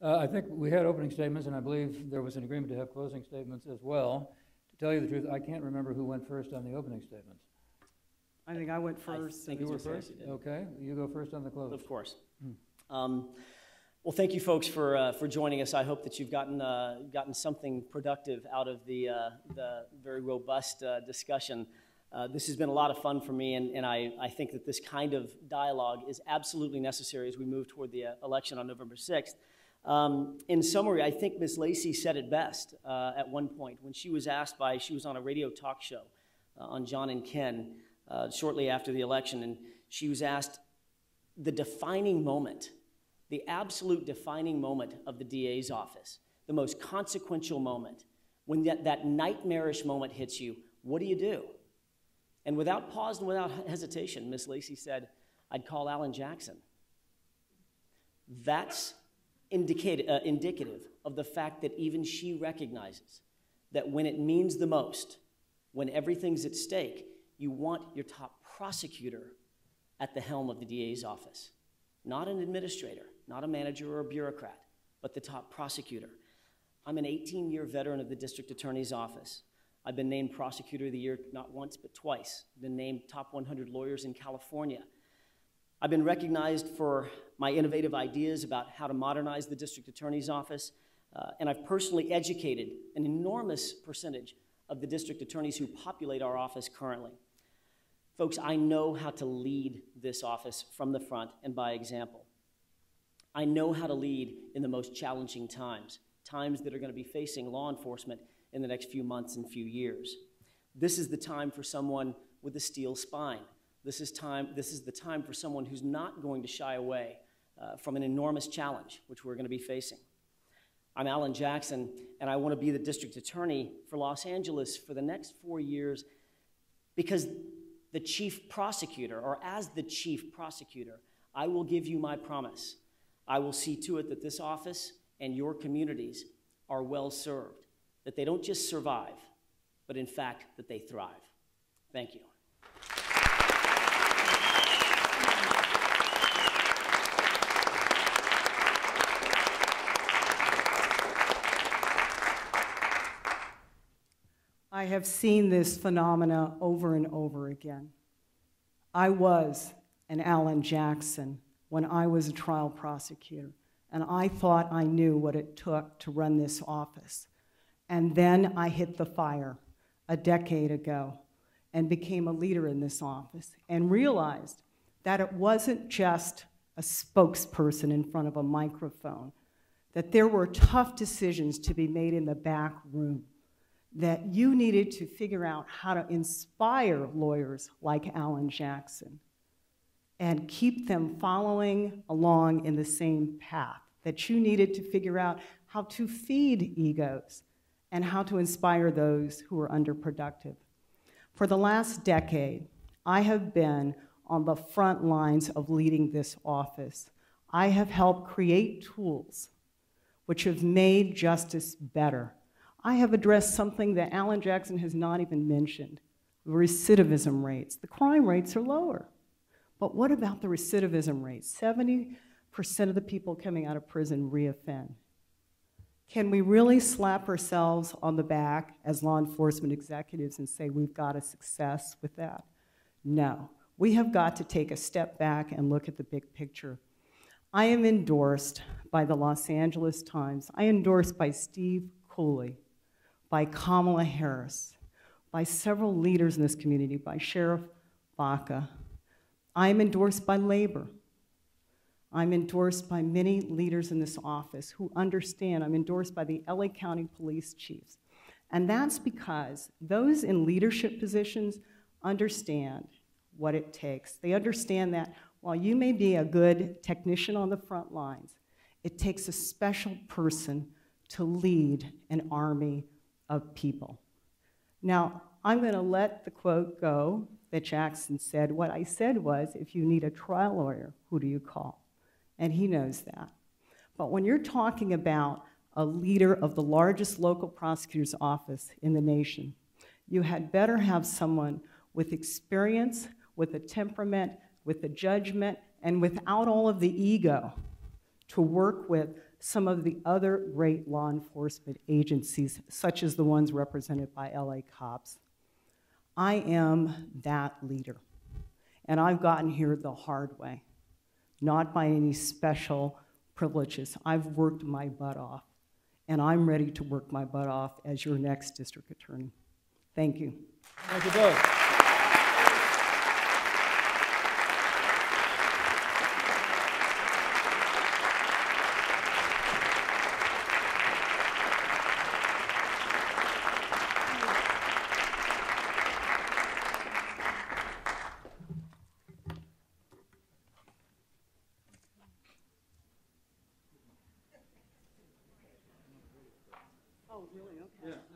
I think we had opening statements, and I believe there was an agreement to have closing statements as well. To tell you the truth, I can't remember who went first on the opening statements. I think I went first. You were first? Okay, you go first on the close. Of course. Well, thank you, folks, for joining us. I hope that you've gotten something productive out of the very robust discussion. This has been a lot of fun for me, and I think that this kind of dialogue is absolutely necessary as we move toward the election on November 6th. In summary, I think Ms. Lacey said it best at one point when she was asked she was on a radio talk show on John and Ken shortly after the election, and she was asked the defining moment, the absolute defining moment of the DA's office, the most consequential moment, when that nightmarish moment hits you, what do you do? And without pause and without hesitation, Ms. Lacey said, I'd call Alan Jackson. That's indicative of the fact that even she recognizes that when it means the most, when everything's at stake, you want your top prosecutor at the helm of the DA's office. Not an administrator, not a manager or a bureaucrat, but the top prosecutor. I'm an 18-year veteran of the district attorney's office. I've been named prosecutor of the year not once but twice. I've been named top 100 lawyers in California. I've been recognized for my innovative ideas about how to modernize the district attorney's office, and I've personally educated an enormous percentage of the district attorneys who populate our office currently. Folks, I know how to lead this office from the front and by example. I know how to lead in the most challenging times, times that are going to be facing law enforcement in the next few months and few years. This is the time for someone with a steel spine. This is the time for someone who's not going to shy away from an enormous challenge, which we're going to be facing. I'm Alan Jackson, and I want to be the district attorney for Los Angeles for the next 4 years because the chief prosecutor, or as the chief prosecutor, I will give you my promise. I will see to it that this office and your communities are well served, that they don't just survive, but in fact, that they thrive. Thank you. I have seen this phenomena over and over again. I was an Alan Jackson when I was a trial prosecutor, and I thought I knew what it took to run this office. And then I hit the fire a decade ago and became a leader in this office and realized that it wasn't just a spokesperson in front of a microphone, that there were tough decisions to be made in the back room, that you needed to figure out how to inspire lawyers like Alan Jackson and keep them following along in the same path, that you needed to figure out how to feed egos and how to inspire those who are underproductive. For the last decade, I have been on the front lines of leading this office. I have helped create tools which have made justice better. I have addressed something that Alan Jackson has not even mentioned, recidivism rates. The crime rates are lower. But what about the recidivism rates? 70% of the people coming out of prison reoffend. Can we really slap ourselves on the back as law enforcement executives and say we've got a success with that? No. We have got to take a step back and look at the big picture. I am endorsed by the Los Angeles Times. I am endorsed by Steve Cooley, by Kamala Harris, by several leaders in this community, by Sheriff Baca. I am endorsed by labor. I'm endorsed by many leaders in this office who understand. I'm endorsed by the LA County Police Chiefs. And that's because those in leadership positions understand what it takes. They understand that while you may be a good technician on the front lines, it takes a special person to lead an army of people. Now, I'm going to let the quote go that Jackson said. What I said was, if you need a trial lawyer, who do you call? And he knows that. But when you're talking about a leader of the largest local prosecutor's office in the nation, you had better have someone with experience, with a temperament, with a judgment, and without all of the ego to work with some of the other great law enforcement agencies, such as the ones represented by LA Cops. I am that leader, and I've gotten here the hard way, not by any special privileges. I've worked my butt off, and I'm ready to work my butt off as your next district attorney. Thank you. Thank you both. Oh, really? Okay. Yeah.